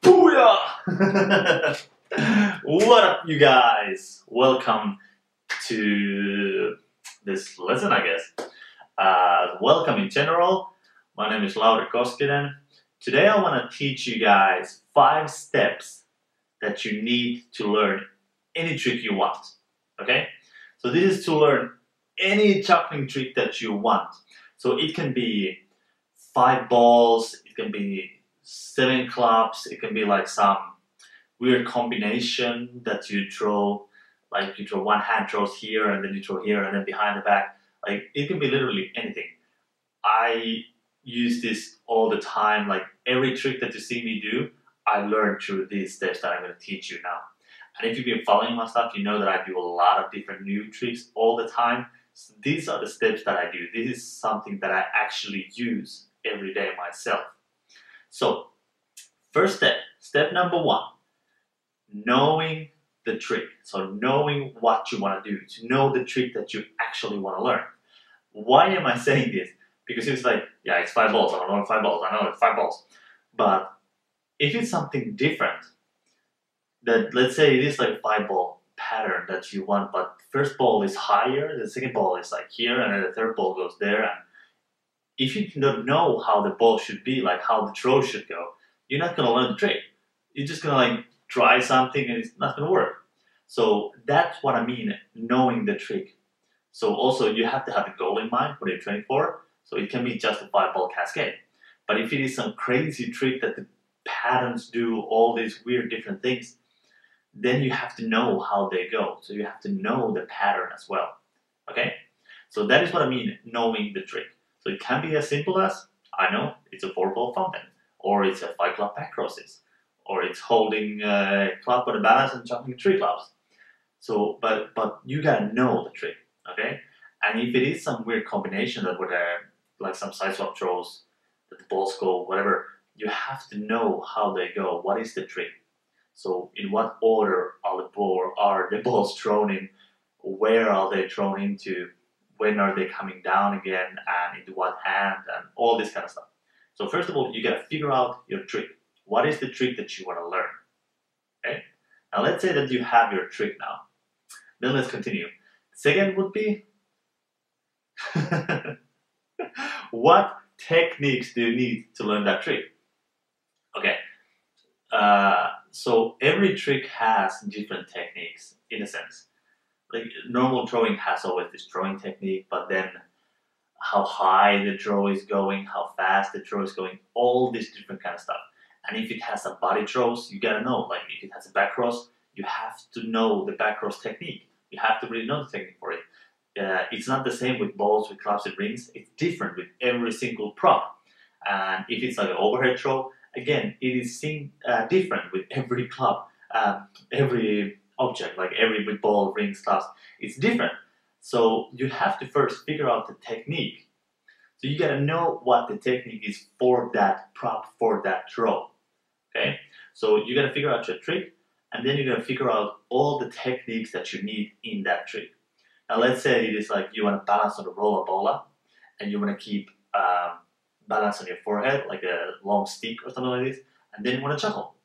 Booyah! What up, you guys? Welcome to this lesson, I guess. Welcome in general. My name is Lauri Koskinen. Today I want to teach you guys 5 steps that you need to learn any trick you want. Okay? So this is to learn any juggling trick that you want. So it can be 5 balls, it can be 7 clubs, it can be like some weird combination that you throw, like you throw one hand throws here and then you throw here and then behind the back. Like it can be literally anything. I use this all the time. Like every trick that you see me do, I learned through these steps that I'm going to teach you now. And if you've been following my stuff, you know that I do a lot of different new tricks all the time. So these are the steps that I do. This is something that I actually use every day myself. So, first step number 1, knowing the trick. So knowing what you want to do, to know the trick that you actually want to learn. Why am I saying this? Because it's like, yeah, it's 5 balls, I don't know 5 balls, I know it's 5 balls. But if it's something different, that let's say it is like 5 ball pattern that you want, but the first ball is higher, the second ball is like here, and then the third ball goes there, and if you don't know how the ball should be, like how the throw should go, you're not going to learn the trick. You're just going to like try something and it's not going to work. So that's what I mean, knowing the trick. So also you have to have the goal in mind what you're training for. So it can be just a 5 ball cascade. But if it is some crazy trick that the patterns do all these weird different things, then you have to know how they go. So you have to know the pattern as well. Okay? So that is what I mean, knowing the trick. So it can be as simple as, I know, it's a 4 ball fountain, or it's a 5 club back crosses, or it's holding a club on a balance and juggling 3 clubs. So, but you gotta know the trick, okay? And if it is some weird combination that would, like some side swap throws, that the balls go, whatever, you have to know how they go. What is the trick? So in what order are the balls thrown in? Where are they thrown into? When are they coming down again, and into what hand, and all this kind of stuff. So first of all, you gotta figure out your trick. What is the trick that you want to learn? Okay? Now let's say that you have your trick now. Then let's continue. Second would be, what techniques do you need to learn that trick? Okay, so every trick has different techniques in a sense. Like normal throwing has always this throwing technique, but then how high the throw is going, how fast the throw is going, all this different kind of stuff. And if it has a body throws, you gotta know, like if it has a back cross, you have to know the back cross technique. You have to really know the technique for it. It's not the same with balls, with clubs, and rings. It's different with every single prop. And if it's like an overhead throw, again, it is different with every club, every object, like every with ball, rings, clubs, it's different. So you have to first figure out the technique. So you gotta know what the technique is for that prop, for that throw. Okay? So you gotta figure out your trick, and then you're gonna figure out all the techniques that you need in that trick. Now let's say it is like you wanna balance on the roller bola, and you wanna keep balance on your forehead, like a long stick or something like this, and then you wanna juggle.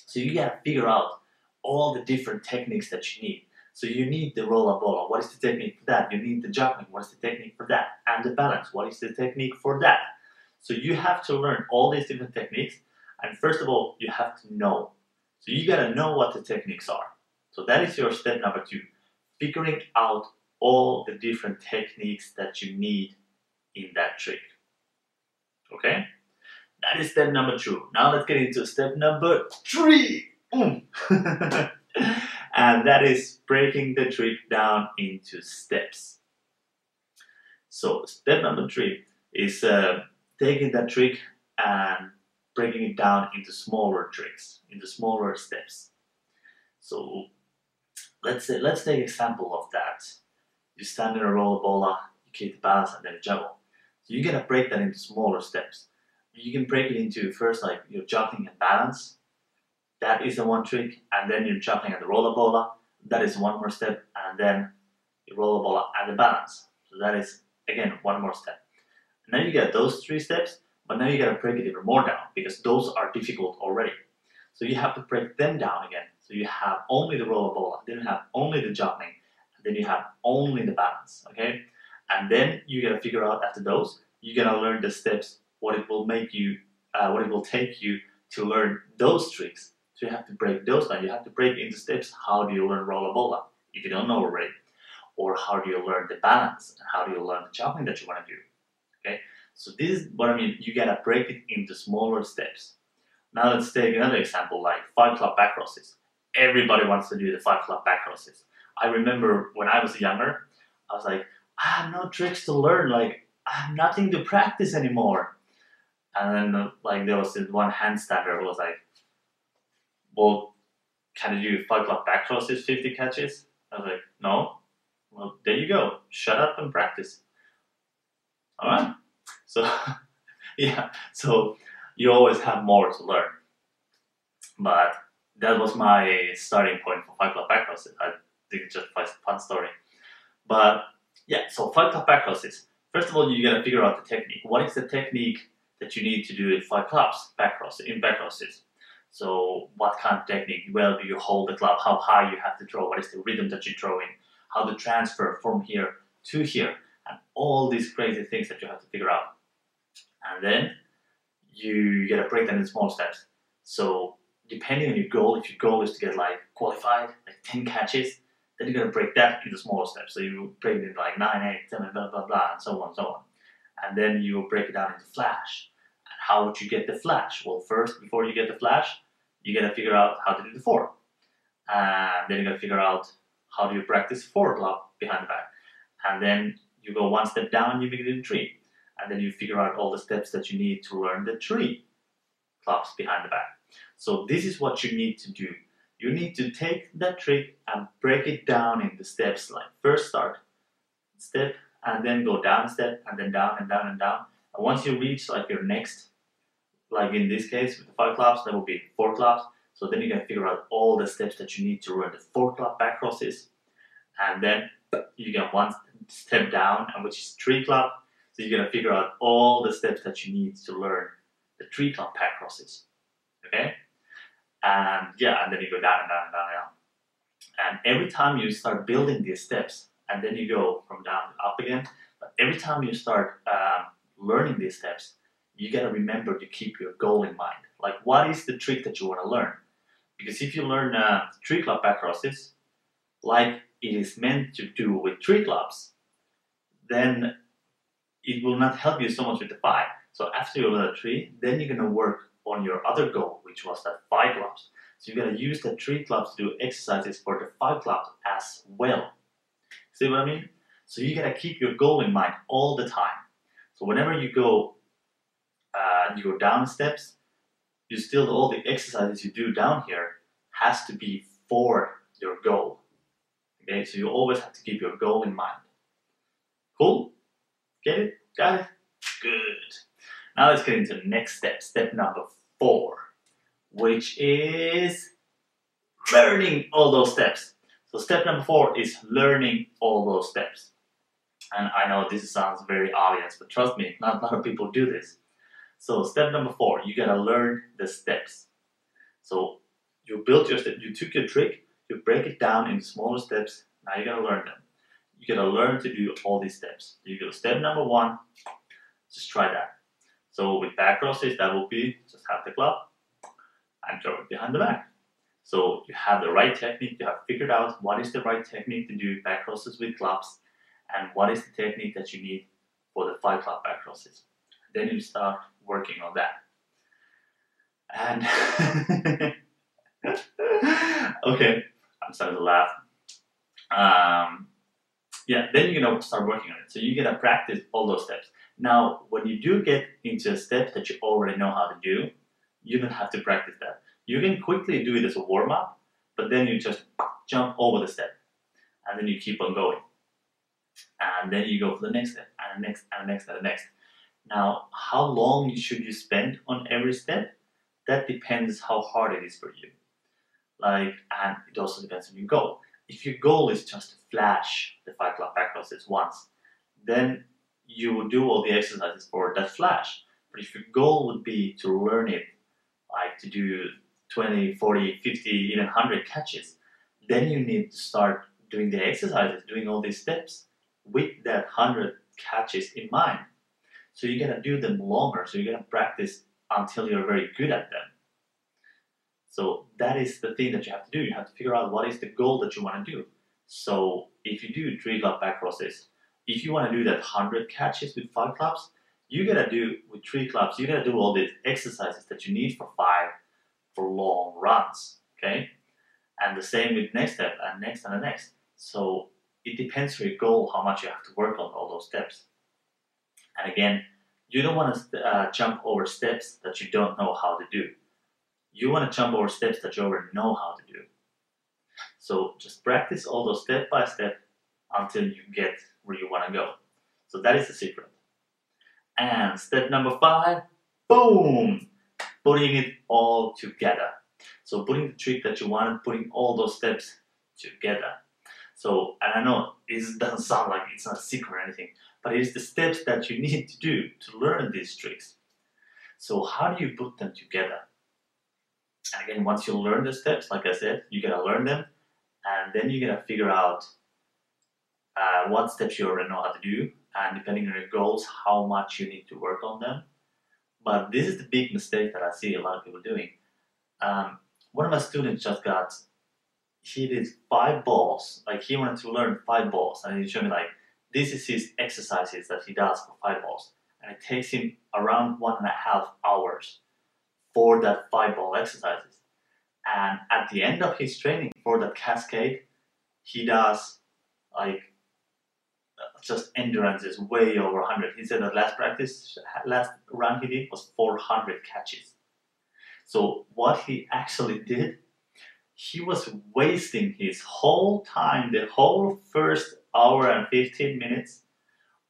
So you gotta figure out all the different techniques that you need. So you need the roller bola. What is the technique for that? You need the juggling. What is the technique for that? And the balance. What is the technique for that? So you have to learn all these different techniques. And first of all, you have to know. So you gotta know what the techniques are. So that is your step number 2. Figuring out all the different techniques that you need in that trick. Okay? That is step number 2. Now let's get into step number 3. And that is breaking the trick down into steps. So step number 3 is taking that trick and breaking it down into smaller tricks, into smaller steps. So let's take an example of that. You stand in a roller bola, you keep the balance, and then you juggle. So you gotta break that into smaller steps. You can break it into first like your juggling and balance. That is the one trick, and then you're juggling at the roller bola. That is one more step, and then you roller bola and the balance. So that is again one more step. And then you get those 3 steps, but now you gotta break it even more down because those are difficult already. So you have to break them down again. So you have only the rollerbola, then you have only the juggling, and then you have only the balance, okay? And then you gotta figure out after those, you're gonna learn the steps, what it will take you to learn those tricks. So you have to break those down. You have to break into steps. How do you learn rollerbola if you don't know already? Or how do you learn the balance? And how do you learn the juggling that you want to do? Okay, so this is what I mean. You gotta break it into smaller steps. Now let's take another example, like 5 club back crosses. Everybody wants to do the 5 club back crosses. I remember when I was younger, I was like, I have no tricks to learn. Like I have nothing to practice anymore. And then like there was this one handstander who was like, well, can you do 5 club back crosses, 50 catches? I was like, no. Well, there you go. Shut up and practice. All right. So, yeah. So you always have more to learn. But that was my starting point for 5 club back crosses. I think it's just a fun story. But yeah, so 5 club back crosses. First of all, you gotta figure out the technique. What is the technique that you need to do in 5 clubs back crosses? So what kind of technique? Well, do you hold the club? How high you have to throw? What is the rhythm that you throw in? How to transfer from here to here? And all these crazy things that you have to figure out. And then you gotta break them in small steps. So depending on your goal, if your goal is to get like qualified, like 10 catches, then you're gonna break that into smaller steps. So you break it into like 9, 8, 7, blah, blah, blah, and so on and so on. And then you will break it down into flash. How would you get the flash? Well, first, before you get the flash, you gotta figure out how to do the 4. And then you gotta figure out how do you practice 4 club behind the back. And then you go one step down, you make it in 3. And then you figure out all the steps that you need to learn the 3 clubs behind the back. So this is what you need to do. You need to take that trick and break it down into steps, like first start, step, and then go down a step, and then down and down and down. And once you reach like your next, like in this case with the 5 clubs, that will be 4 clubs. So then you can figure out all the steps that you need to learn the 4 club back crosses. And then you get one step down, and which is 3 club. So you're gonna figure out all the steps that you need to learn the 3 club back crosses. Okay? And yeah, and then you go down and down and down and down. And every time you start building these steps, and then you go from down to up again, but every time you start learning these steps, you gotta remember to keep your goal in mind. Like, what is the trick that you wanna learn? Because if you learn 3 club back crosses, like it is meant to do with 3 clubs, then it will not help you so much with the 5. So after you learn 3, then you're gonna work on your other goal, which was that 5 clubs. So you gotta use the 3 clubs to do exercises for the 5 clubs as well. See what I mean? So you gotta keep your goal in mind all the time. So whenever you go down steps, you still, all the exercises you do down here has to be for your goal. Okay, so you always have to keep your goal in mind. Cool? Get it? Got it? Good. Now let's get into the next step, step number 4, which is learning all those steps. So step number 4 is learning all those steps. And I know this sounds very obvious, but trust me, not a lot of people do this. So step number 4, you gotta learn the steps. So you built your step, you took your trick, you break it down into smaller steps, now you gotta learn them. You gotta learn to do all these steps. You go step number 1, just try that. So with back crosses, that will be just have the club and throw it behind the back. So you have the right technique, you have figured out what is the right technique to do back crosses with clubs, and what is the technique that you need for the 5 club back crosses. Then you start working on that. And okay, I'm starting to laugh. Yeah, then you're gonna start working on it. So you're gonna practice all those steps. Now, when you do get into a step that you already know how to do, you don't have to practice that. You can quickly do it as a warm-up, but then you just jump over the step, and then you keep on going. And then you go for the next step, and the next, and the next, and the next. Now, how long should you spend on every step? That depends how hard it is for you. Like, and it also depends on your goal. If your goal is just to flash the 5 club back crosses once, then you will do all the exercises for that flash. But if your goal would be to learn it, like to do 20, 40, 50, even 100 catches, then you need to start doing the exercises, doing all these steps with that 100 catches in mind. So you gotta do them longer, so you gotta practice until you're very good at them. So that is the thing that you have to do. You have to figure out what is the goal that you want to do. So if you do 3 club back crosses, if you want to do that 100 catches with 5 clubs, you gotta do with 3 clubs, you gotta do all these exercises that you need for 5 for long runs, okay? And the same with next step and next and the next. So it depends on your goal how much you have to work on all those steps. And again, you don't want to jump over steps that you don't know how to do. You want to jump over steps that you already know how to do. So just practice all those step by step until you get where you want to go. So that is the secret. And step number 5, boom! Putting it all together. So putting the trick that you want, putting all those steps together. So, and I know it doesn't sound like it's not a secret or anything, but it's the steps that you need to do to learn these tricks. So how do you put them together? And again, once you learn the steps, like I said, you gotta learn them, and then you gotta figure out what steps you already know how to do, and depending on your goals, how much you need to work on them. But this is the big mistake that I see a lot of people doing. One of my students just he did 5 balls, like he wanted to learn 5 balls, and he showed me like, this is his exercises that he does for 5 balls, and it takes him around 1.5 hours for that 5 ball exercises. And at the end of his training for that cascade, he does like just endurance is way over 100. He said that last run he did was 400 catches. So what he actually did, he was wasting his whole time, the whole first hour and 15 minutes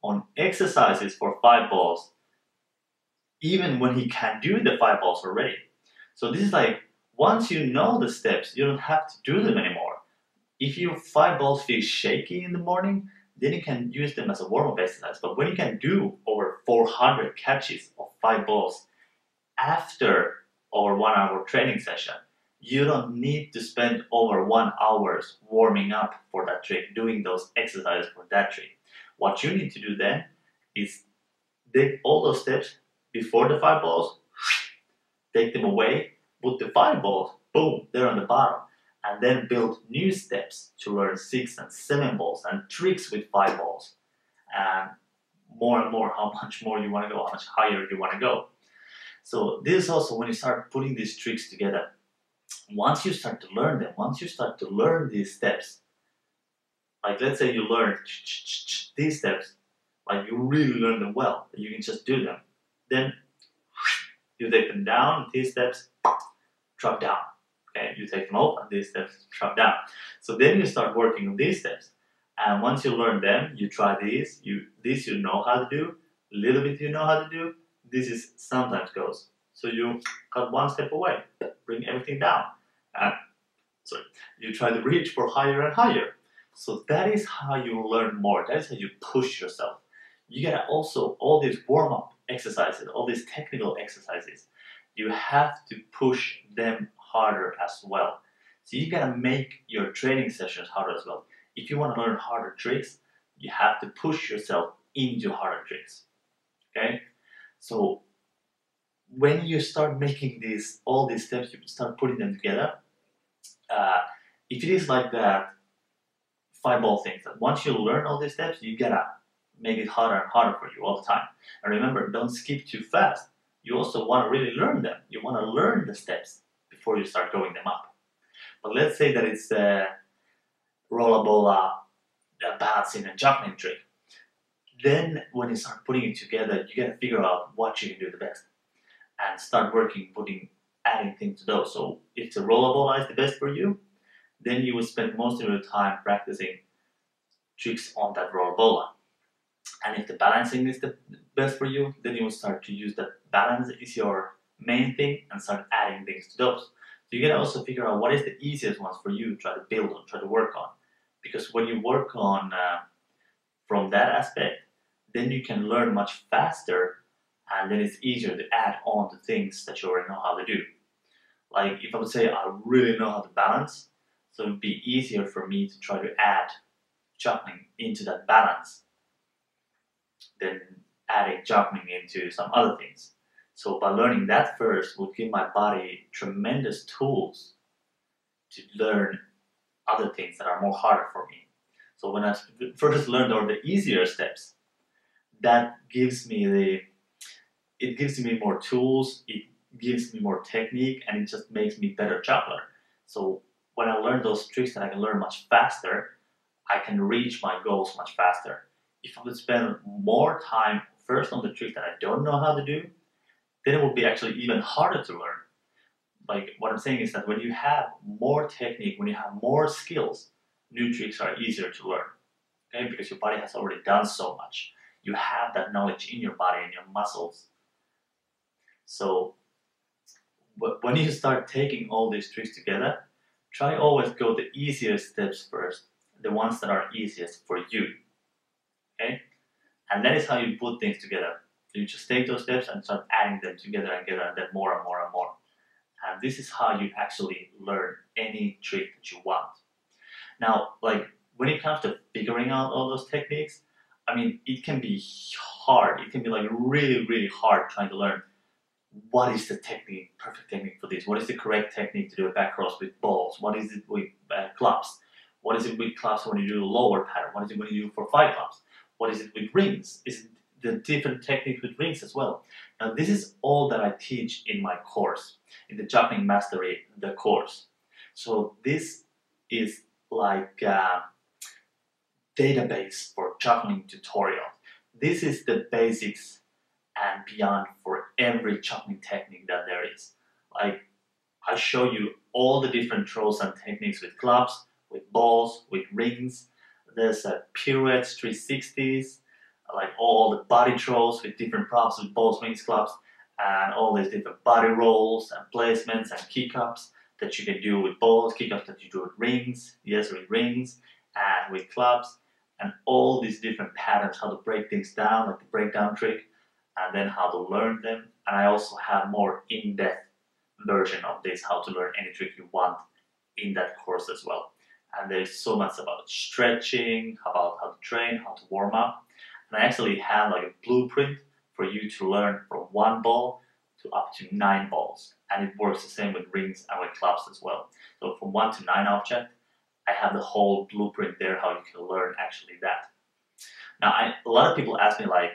on exercises for 5 balls, even when he can do the 5 balls already. So this is like, once you know the steps, you don't have to do them anymore. If your 5 balls feel shaky in the morning, then you can use them as a warm-up exercise. But when you can do over 400 catches of 5 balls after our 1 hour training session, you don't need to spend over 1 hour warming up for that trick, doing those exercises for that trick. What you need to do then is take all those steps before the 5 balls, take them away, put the 5 balls, boom, they're on the bottom, and then build new steps to learn 6 and 7 balls and tricks with 5 balls. And more, how much more you want to go, how much higher you want to go. So this is also when you start putting these tricks together. Once you start to learn them, once you start to learn these steps, like let's say you learn these steps, like you really learn them well, you can just do them. Then you take them down, these steps, drop down. Okay, you take them up and these steps, drop down. So then you start working on these steps. And once you learn them, you try these, this you know how to do, a little bit you know how to do, this is sometimes goes. So you cut 1 step away, bring everything down. And you try to reach for higher and higher. So that is how you learn more, that is how you push yourself. You gotta also, all these warm-up exercises, all these technical exercises, you have to push them harder as well. So you gotta make your training sessions harder as well. If you want to learn harder tricks, you have to push yourself into harder tricks. Okay? So when you start making all these steps, you start putting them together. If it is like that 5 ball thing, that once you learn all these steps, you gotta make it harder and harder for you all the time. And remember, don't skip too fast. You also want to really learn them. You want to learn the steps before you start going them up. But let's say that it's a rollerbola, a balancing and juggling trick. Then when you start putting it together, you gotta figure out what you can do the best and start working, adding things to those. So if the rollerbola is the best for you, then you will spend most of your time practicing tricks on that rollerbola. And if the balancing is the best for you, then you will start to use that balance is your main thing and start adding things to those. So you gotta also figure out what is the easiest ones for you to try to build on, try to work on. Because when you work on from that aspect, then you can learn much faster and then it's easier to add on to things that you already know how to do. Like if I would say I really know how to balance, so it would be easier for me to try to add juggling into that balance than adding juggling into some other things. So by learning that first would give my body tremendous tools to learn other things that are more harder for me. So when I first learned all the easier steps, that gives me more tools, it gives me more technique, and it just makes me better juggler. So when I learn those tricks that I can learn much faster, I can reach my goals much faster. If I would spend more time first on the tricks that I don't know how to do, then it would be actually even harder to learn. Like what I'm saying is that when you have more technique, when you have more skills, new tricks are easier to learn. Okay, because your body has already done so much. You have that knowledge in your body and your muscles. So when you start taking all these tricks together, try always go the easiest steps first, the ones that are easiest for you. Okay, and that is how you put things together. You just take those steps and start adding them together and then more and more and more. And this is how you actually learn any trick that you want. Now, like when it comes to figuring out all those techniques, I mean, it can be hard. It can be like really, really hard trying to learn what is the technique, perfect technique for this. What is the correct technique to do a back cross with balls? What is it with clubs? What is it with clubs when you do a lower pattern? What is it when you do for 5 clubs? What is it with rings? Is it the different techniques with rings as well? Now, this is all that I teach in my course, in the Juggling Mastery, the course. So this is like a database for juggling tutorials. This is the basics and beyond for every juggling technique that there is. Like I show you all the different throws and techniques with clubs, with balls, with rings. There's pirouettes, 360s, like all the body throws with different props with balls, rings, clubs, and all these different body rolls and placements and kick-ups that you can do with balls, kick-ups that you do with rings, yes, with rings, and with clubs, and all these different patterns, how to break things down, like the breakdown trick, and then how to learn them. And I also have more in-depth version of this, how to learn any trick you want in that course as well. And there's so much about stretching, about how to train, how to warm up. And I actually have like a blueprint for you to learn from 1 ball to up to 9 balls. And it works the same with rings and with clubs as well. So from 1 to 9 object, I have the whole blueprint there, how you can learn actually that. Now, a lot of people ask me like,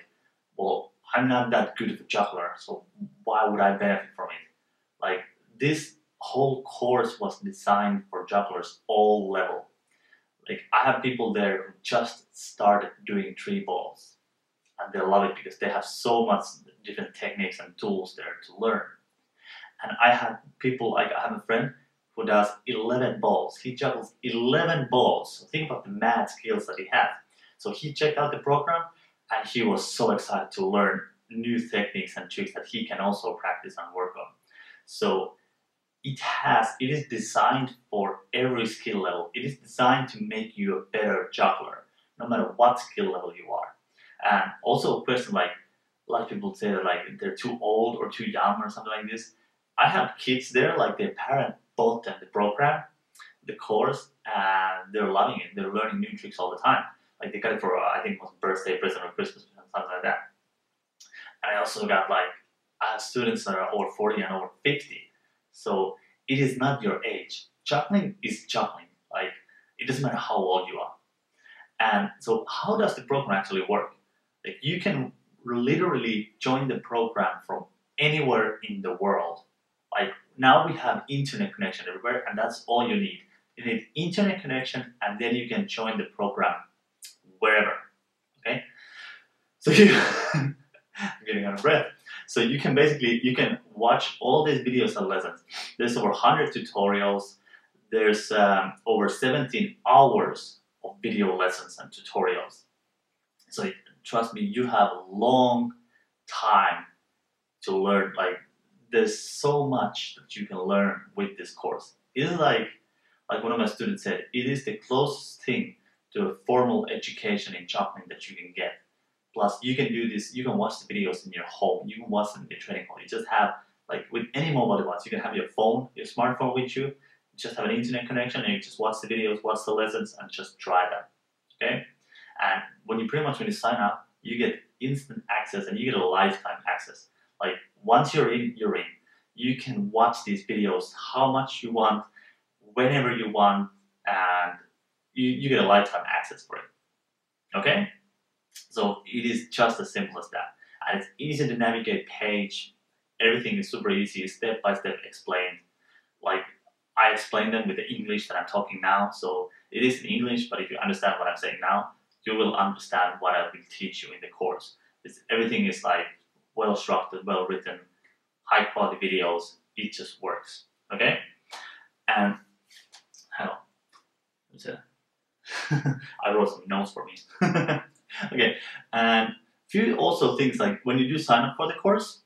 well, I'm not that good of a juggler, so why would I benefit from it? Like this whole course was designed for jugglers all level. Like I have people there who just started doing 3 balls and they love it because they have so much different techniques and tools there to learn. And I have people, like I have a friend who does 11 balls. He juggles 11 balls. So think about the mad skills that he has. So he checked out the program and he was so excited to learn new techniques and tricks that he can also practice and work on. So it is designed for every skill level. It is designed to make you a better juggler, no matter what skill level you are. And also a question like, a lot of people say that like they're too old or too young or something like this. I have kids there, like their parent bought them the program, the course, and they're loving it. They're learning new tricks all the time. Like they got it for, I think it was a birthday present or Christmas present, something like that. And I also got like students that are over 40 and over 50. So it is not your age. Juggling is juggling. Like it doesn't matter how old you are. And so how does the program actually work? Like you can literally join the program from anywhere in the world. Like now we have internet connection everywhere, and that's all you need. You need internet connection, and then you can join the program wherever. Okay? So I'm getting out of breath. So you can watch all these videos and lessons. There's over 100 tutorials. There's over 17 hours of video lessons and tutorials. So trust me, you have a long time to learn. Like there's so much that you can learn with this course. It is like one of my students said, it is the closest thing to a formal education in juggling that you can get. Plus, you can do this. You can watch the videos in your home. You can watch them in the training hall. You just have, like, with any mobile device, you can have your phone, your smartphone with you. Just have an internet connection, and you just watch the videos, watch the lessons, and just try them. Okay? And when you sign up, you get instant access, and you get a lifetime access. Like, once you're in, you're in. You can watch these videos how much you want, whenever you want, and you get a lifetime access for it. Okay? So it is just as simple as that. And it's easy to navigate page. Everything is super easy, step by step explained. Like, I explain them with the English that I'm talking now, so it is in English, but if you understand what I'm saying now, you will understand what I will teach you in the course. Everything is like well structured, well written, high quality videos. It just works. Okay? And hang on. I wrote some notes for me. Okay, and few also things like when you do sign up for the course,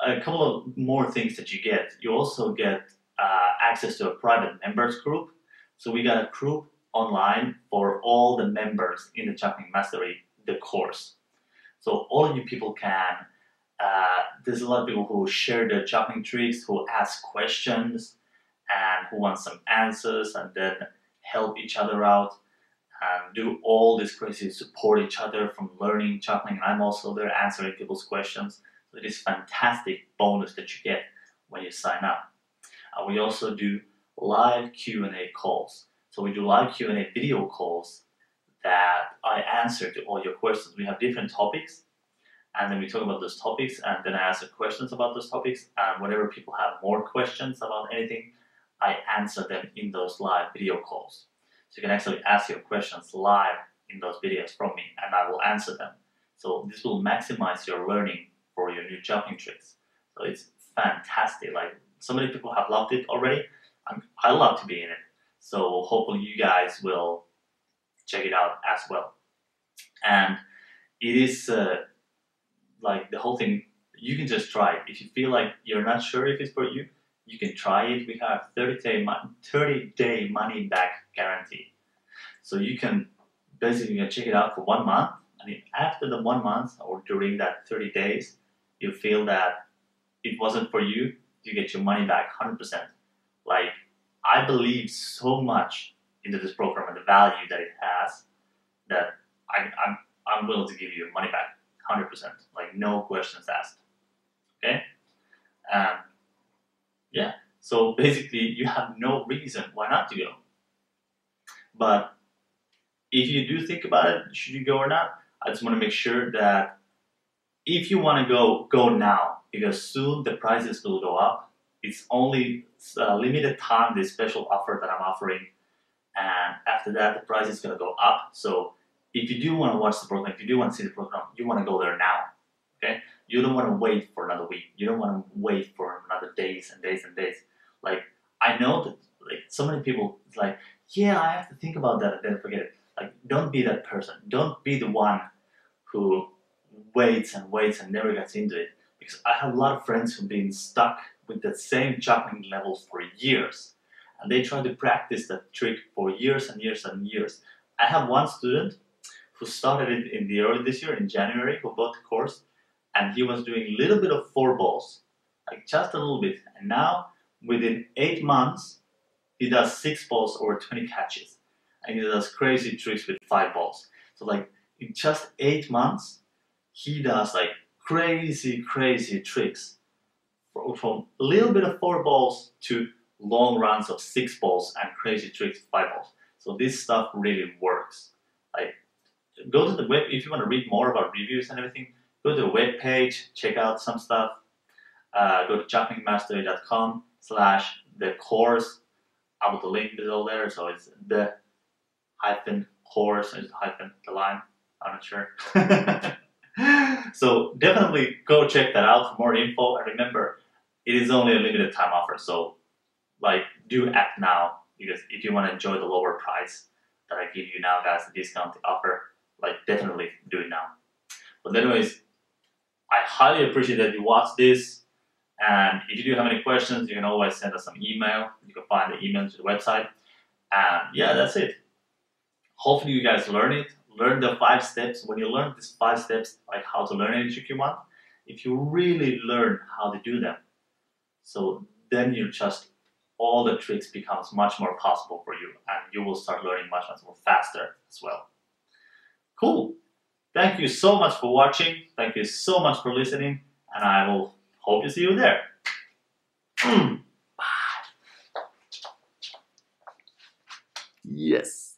a couple of more things that you get. You also get access to a private members group. So we got a group online for all the members in the Juggling Mastery, the course. So all of you people can, there's a lot of people who share their juggling tricks, who ask questions, and who want some answers, and then help each other out, and do all this crazy, support each other from learning juggling. I'm also there answering people's questions. So it is fantastic bonus that you get when you sign up. We also do live Q&A calls. So we do live Q&A video calls that I answer to all your questions. We have different topics, and then we talk about those topics, and then I answer questions about those topics, and whenever people have more questions about anything, I answer them in those live video calls. So you can actually ask your questions live in those videos from me, and I will answer them. So this will maximize your learning for your new juggling tricks. So it's fantastic. Like, so many people have loved it already. I love to be in it. So hopefully you guys will check it out as well. And it is like the whole thing, you can just try it. If you feel like you're not sure if it's for you, you can try it. We have 30-day money back guarantee. So you can basically check it out for 1 month, and if after the 1 month or during that 30 days, you feel that it wasn't for you, you get your money back 100%. Like, I believe so much into this program and the value that it has that I'm willing to give you your money back 100%. Like, no questions asked. Okay? Yeah. So basically, you have no reason why not to go. But if you do think about it, should you go or not? I just want to make sure that if you want to go now, because soon the prices will go up. It's only a limited time, this special offer that I'm offering, and after that the price is going to go up. So if you do want to watch the program, if you do want to see the program, you want to go there now. Okay? You don't want to wait for another week. You don't want to wait for another days and days and days. Like, I know that, like, so many people, it's like, yeah, I have to think about that and then forget it. Like, don't be that person. Don't be the one who waits and waits and never gets into it. Because I have a lot of friends who've been stuck with that same juggling level for years. And they try to practice that trick for years and years and years. I have one student who started it in the early this year, in January, who bought the course. And he was doing a little bit of 4 balls. Like, just a little bit. And now, within 8 months, he does 6 balls over 20 catches. And he does crazy tricks with 5 balls. So, like, in just 8 months, he does, like, crazy tricks. From a little bit of 4 balls to long runs of 6 balls and crazy tricks of 5 balls. So this stuff really works. Like, go to the web, if you want to read more about reviews and everything, go to the web page, check out some stuff. Go to jugglingmastery.com/the-course. I will put the link below there, so it's the-course, and the line, I'm not sure. So definitely go check that out for more info, and remember, it is only a limited time offer, so like, do act now, because if you want to enjoy the lower price that I give you now, guys, the discount offer, like, definitely do it now. But anyways, I highly appreciate that you watched this, and if you do have any questions, you can always send us some email. You can find the email to the website, and yeah, that's it. Hopefully you guys learn it, learn the 5 steps. When you learn these 5 steps, like how to learn any trick you want, if you really learn how to do them, so then you just, all the tricks becomes much more possible for you, and you will start learning much more faster as well. Cool. Thank you so much for watching. Thank you so much for listening, and I will hope to see you there. Bye. Yes.